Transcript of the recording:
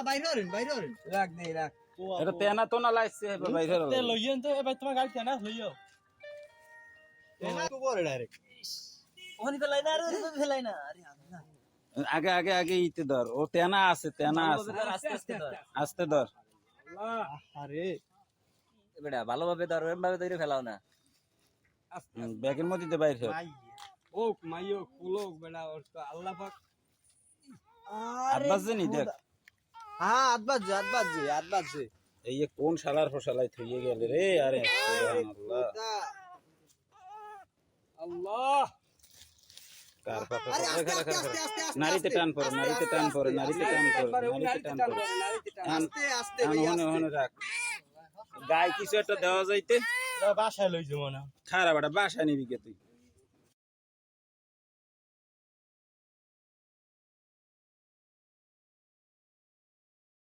বাইরে হরেন রাখ দে রাখ এটা তেনা তো না লাইছে বাইরে তে লইয়েন তো এবার তোমার গাড়ি তেনা লইও তেনা তো বড় ডাইরেক্ট ওখানে ফেলাই না আরে ফেলাই না আরে আগে আগে আগে ইতে ধর ও তেনা আছে আস্তে আস্তে ধর আস্তে ধর আরে বেটা ভালোভাবে ধর এমভাবে ধরে ফেলাও না ব্যাগের মধ্যে দে বাইরে ও মাইও কুলো বেটা ওর তো আল্লাহ পাক আট বাজে নি দেখ হ্যাঁ আট বাজে এই কোন শালার ফসালাই থইয়ে গেল রে আরে সুবহানাল্লাহ আল্লাহ কার পাপা আরে আস্তে নারীতে টান পড়ে নারীতে টান পড়ে আস্তে হনে রাখ গায়ে কিছু একটা দেওয়া যাইতে বাসায় লই যাবো না খারাপ একটা বাসা নিবি কে তুই